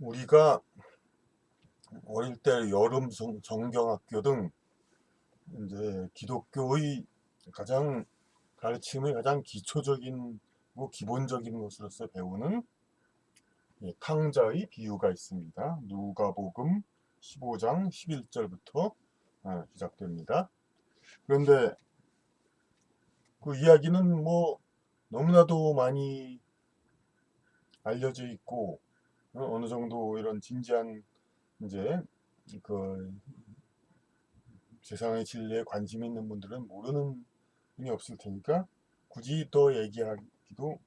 우리가 어릴 때 여름 정경학교 등 이제 기독교의 가장 가르침의 가장 기초적인 기본적인 것으로서 배우는 탕자의 비유가 있습니다. 누가복음 15장 11절부터 시작됩니다. 그런데 그 이야기는 너무나도 많이 알려져 있고 어느 정도 이런 진지한 이제 그 세상의 진리에 관심 있는 분들은 모르는 분이 없을 테니까 굳이 더 얘기하기도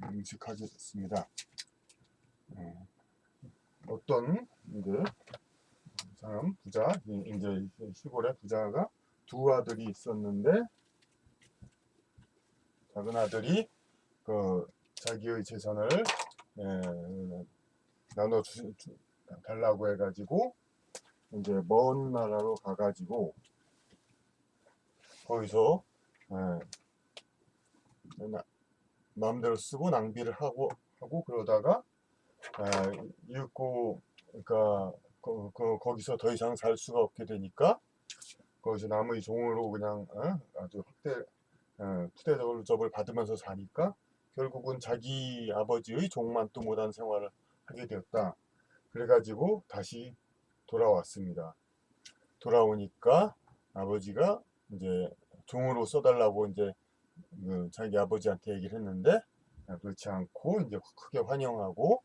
끔찍하겠습니다. 어떤 이제 사람 부자 이제 시골에 부자가 두 아들이 있었는데 작은 아들이 그 자기의 재산을 나눠 달라고 해가지고 이제 먼 나라로 가가지고 거기서 마음대로 쓰고 낭비를 하고 그러다가 잃고 그러니까 거기서 더 이상 살 수가 없게 되니까 거기서 남의 종으로 그냥 아주 푸대접을 받으면서 사니까 결국은 자기 아버지의 종만 또 못한 생활을 하게 되었다. 그래가지고 다시 돌아왔습니다. 돌아오니까 아버지가 이제 종으로 써달라고 이제 자기 아버지한테 얘기를 했는데 그렇지 않고 이제 크게 환영하고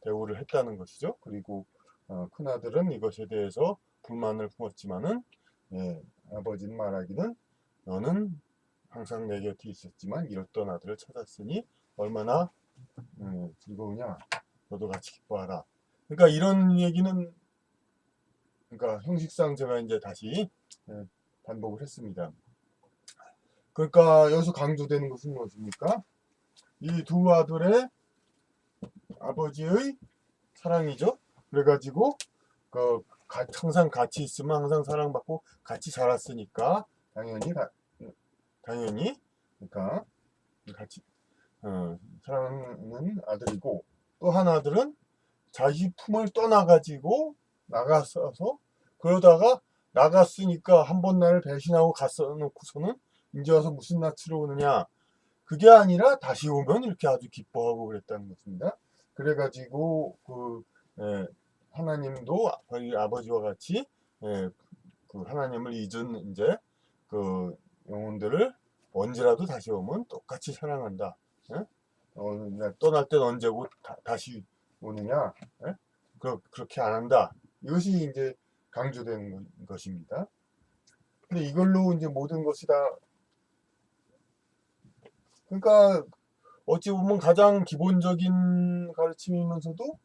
대우를 했다는 것이죠. 그리고 큰아들은 이것에 대해서 불만을 품었지만은 아버지는 말하기는 너는 항상 내 곁에 있었지만 잃었던 아들을 찾았으니 얼마나 즐거우냐. 너도 같이 기뻐하라. 그러니까 이런 얘기는 그러니까 형식상 제가 이제 다시 반복을 했습니다. 그러니까 여기서 강조되는 것은 무엇입니까? 이 두 아들의 아버지의 사랑이죠. 그래가지고 항상 같이 있으면 항상 사랑받고 같이 자랐으니까 당연히 그러니까 같이 사랑하는 아들이고 또 한 아들은 자기 품을 떠나가지고 나가서 그러다가 나갔으니까 한 번 나를 배신하고 갔어놓고서는 이제 와서 무슨 낯으로 오느냐. 그게 아니라 다시 오면 이렇게 아주 기뻐하고 그랬다는 것입니다. 그래가지고 하나님도 저희 아버지와 같이 그 하나님을 잊은 이제 그 영혼들을 언제라도 다시 오면 똑같이 사랑한다. 떠날 땐 언제고 다시 오느냐? 그렇게 안 한다. 이것이 이제 강조되는 것입니다. 근데 이걸로 이제 모든 것이 다 그러니까 어찌 보면 가장 기본적인 가르침이면서도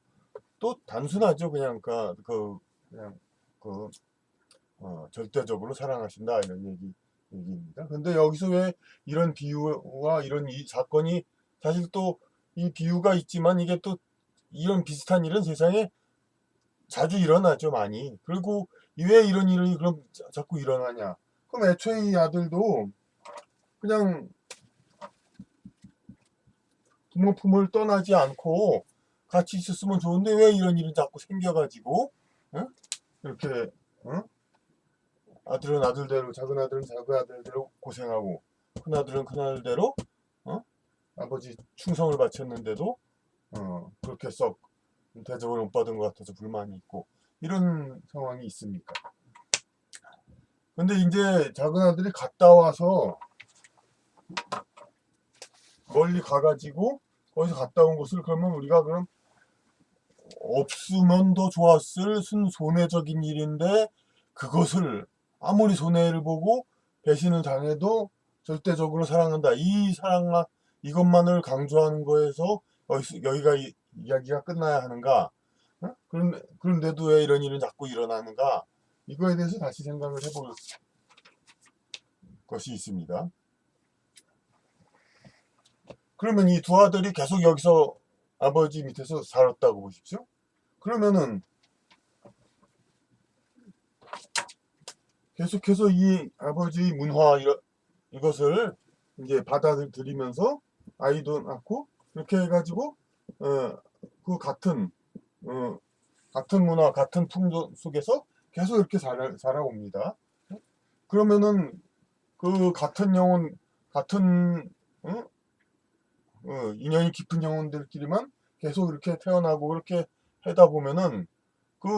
또 단순하죠. 그냥 절대적으로 사랑하신다 이런 얘기입니다. 근데 여기서 왜 이런 비유와 이런 이 사건이 사실 또 이 비유가 있지만 이게 또 이런 비슷한 일은 세상에 자주 일어나죠, 많이. 그리고 왜 이런 일이 그럼 자꾸 일어나냐? 그럼 애초에 이 아들도 그냥 부모 품을 떠나지 않고 같이 있었으면 좋은데 왜 이런 일은 자꾸 생겨가지고 이렇게 아들은 아들대로 작은 아들은 작은 아들대로 고생하고 큰 아들은 큰 아들대로 아버지 충성을 바쳤는데도 그렇게 썩 대접을 못 받은 것 같아서 불만이 있고 이런 상황이 있습니까? 근데 이제 작은 아들이 갔다 와서 멀리 가가지고 거기서 갔다 온 것을 그러면 우리가 그럼 없으면 더 좋았을 손해적인 일인데 그것을 아무리 손해를 보고 배신을 당해도 절대적으로 사랑한다. 이것만을 강조하는 거에서 여기가 이야기가 끝나야 하는가? 그런데도 왜 이런 일은 자꾸 일어나는가? 이거에 대해서 다시 생각을 해볼 것이 있습니다. 그러면 이 두 아들이 계속 여기서 아버지 밑에서 살았다고 보십시오. 그러면은 계속해서 이 아버지 문화 이것을 이제 받아들이면서 아이도 낳고 이렇게 해가지고 그 같은 문화, 같은 풍조 속에서 계속 이렇게 살아옵니다. 그러면은 그 같은 영혼, 같은 어? 인연이 깊은 영혼들끼리만 계속 이렇게 태어나고 그렇게 하다 보면은 그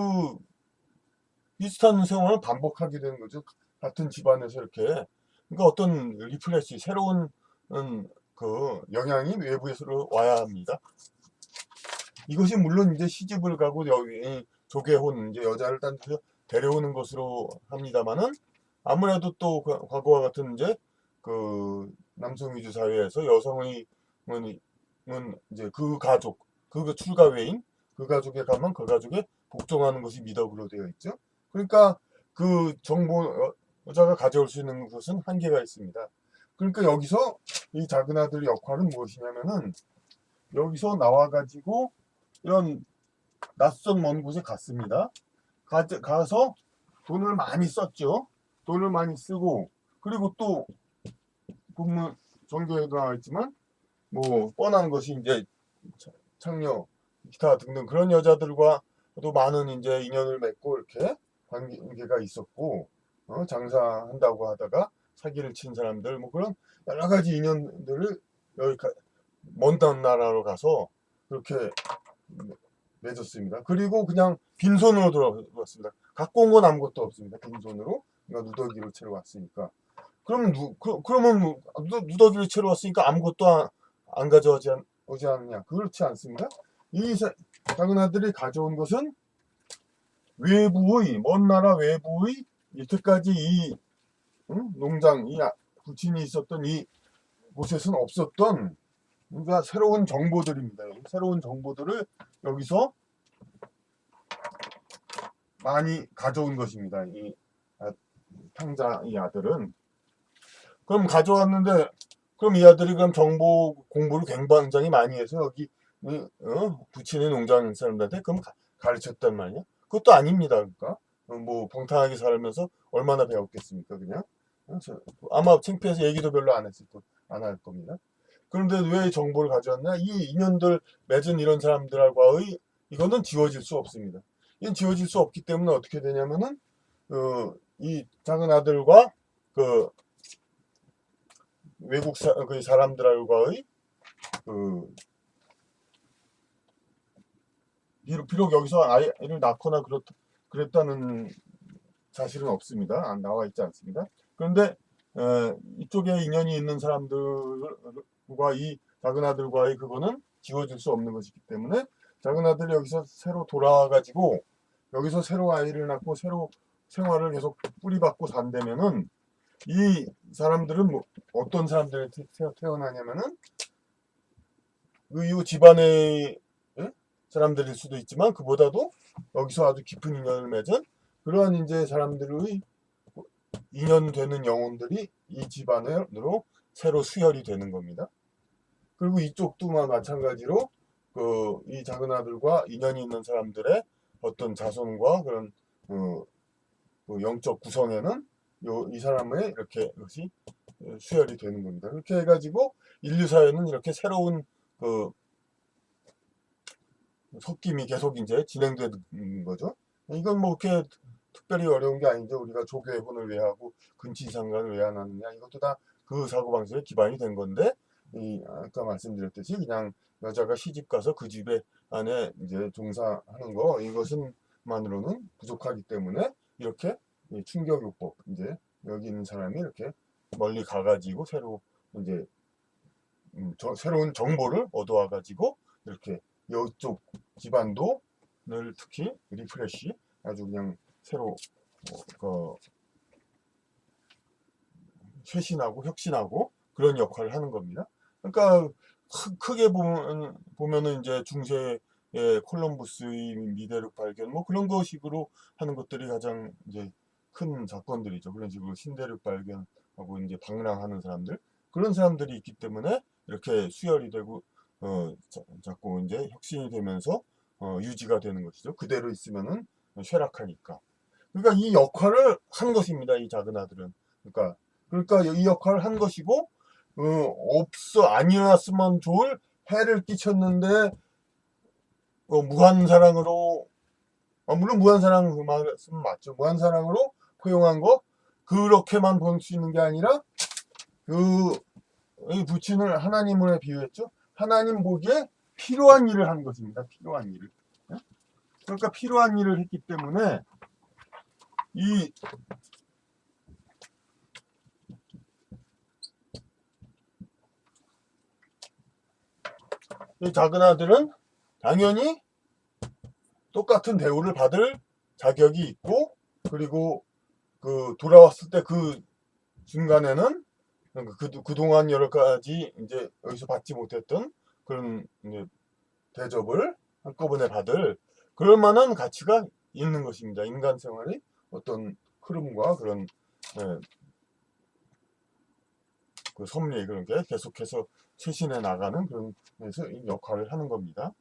비슷한 생활을 반복하게 되는 거죠. 같은 집안에서 이렇게. 그러니까 어떤 리플레시, 새로운 그 영향이 외부에서 와야 합니다. 이것이 물론 이제 시집을 가고 여기 조개혼, 이제 여자를 딴 데서 데려오는 것으로 합니다만은 아무래도 또 과거와 같은 이제 그 남성 위주 사회에서 여성의 이제 그 가족, 그 출가 외인, 그 가족에 가면 그 가족에 복종하는 것이 미덕으로 되어 있죠. 그러니까 그 여자가 가져올 수 있는 것은 한계가 있습니다. 그러니까 여기서 이 작은 아들의 역할은 무엇이냐면은 여기서 나와가지고 이런 낯선 먼 곳에 갔습니다. 가서 돈을 많이 썼죠. 돈을 많이 쓰고 그리고 또 보면 종교에도 나와 있지만 뭐 뻔한 것이 이제 창녀 기타 등등 그런 여자들과도 많은 이제 인연을 맺고 이렇게 관계가 있었고 장사한다고 하다가 사기를 친 사람들 뭐 그런 여러 가지 인연들을 여기 먼 나라로 가서 그렇게 맺었습니다. 그리고 그냥 빈손으로 돌아왔습니다. 갖고 온 건 아무것도 없습니다. 빈손으로 그러니까 누더기로 채로 왔으니까. 그러면 그러면 누더기를 채로 왔으니까 아무것도 안 가져오지 않느냐? 그렇지 않습니다. 이 작은 아들이 가져온 것은 외부의 먼 나라 외부의 이때까지 이 농장 이 부친이 있었던 이 곳에서는 없었던 그러니까 새로운 정보들입니다. 새로운 정보들을 여기서 많이 가져온 것입니다. 이 탕자 이 아들은 그럼 가져왔는데 그럼 이 아들이 그럼 정보 공부를 굉장히 많이 해서 여기 부친의 농장 사람들한테 그럼 가르쳤단 말이야? 그것도 아닙니다. 그러니까 뭐 방탕하게 살면서 얼마나 배웠겠습니까? 그냥 아마 창피해서 얘기도 별로 안 할 겁니다. 그런데 왜 정보를 가져왔냐? 이 인연들 맺은 이런 사람들과의 이거는 지워질 수 없습니다. 이건 지워질 수 없기 때문에 어떻게 되냐면은 이 작은 아들과 그 외국 그 사람들과의 그 비록 여기서 아이를 낳거나 그랬다는 사실은 없습니다. 안 나와 있지 않습니다. 그런데 이쪽에 인연이 있는 사람들과 이 작은 아들과의 그거는 지워질 수 없는 것이기 때문에 작은 아들이 여기서 새로 돌아와가지고 여기서 새로 아이를 낳고 새로 생활을 계속 뿌리박고 산다면은 이 사람들은 뭐 어떤 사람들이 태어나냐면은 이 집안의 사람들일 수도 있지만 그보다도 여기서 아주 깊은 인연을 맺은 그러한 이제 사람들의 인연되는 영혼들이 이 집안으로 새로 수혈이 되는 겁니다. 그리고 이쪽도 마찬가지로 이 작은 아들과 인연이 있는 사람들의 어떤 자손과 그런 그 영적 구성에는 이 사람의 이렇게 것이 수혈이 되는 겁니다. 그렇게 해가지고 인류 사회는 이렇게 새로운 그 섞임이 계속 이제 진행되는 거죠. 이건 뭐 그렇게 특별히 어려운 게 아니죠. 우리가 조계혼을 왜 하고 근친상간을 왜 안 하느냐 이것도 다 그 사고방식에 기반이 된 건데 아까 말씀드렸듯이 그냥 여자가 시집 가서 그 집에 안에 이제 종사하는 거 이것은 만으로는 부족하기 때문에 이렇게 충격요법 이제 여기 있는 사람이 이렇게 멀리 가가지고 새로 이제 새로운 정보를 얻어와 가지고 이렇게 이쪽 집안도를 특히 리프레시 아주 그냥 새로 쇄신하고 혁신하고 그런 역할을 하는 겁니다. 그러니까 크게 보면은 이제 중세의 콜럼부스의 미대륙 발견 뭐 그런 거식으로 하는 것들이 가장 이제 큰 사건들이죠. 그런 식으로 신대륙 발견하고 이제 방랑하는 사람들 그런 사람들이 있기 때문에 이렇게 수혈이 되고 자꾸 이제 혁신이 되면서 유지가 되는 것이죠. 그대로 있으면은 쇠락하니까. 그러니까 이 역할을 한 것입니다. 이 작은 아들은. 그러니까 이 역할을 한 것이고 아니었으면 좋을 해를 끼쳤는데 무한사랑으로 물론 무한사랑 그 말씀 맞죠. 무한사랑으로 포용한 거 그렇게만 볼 수 있는 게 아니라 이 부친을 하나님을 비유했죠. 하나님 보기에 필요한 일을 한 것입니다. 필요한 일을. 그러니까 필요한 일을 했기 때문에 이 작은 아들은 당연히 똑같은 대우를 받을 자격이 있고, 그리고 돌아왔을 때 그 중간에는 그동안 여러 가지 이제 여기서 받지 못했던 그런 이제 대접을 한꺼번에 받을 그럴 만한 가치가 있는 것입니다. 인간 생활의 어떤 흐름과 그런 그 섭리 그런 게 계속해서 쇄신해 나가는 그런 역할을 하는 겁니다.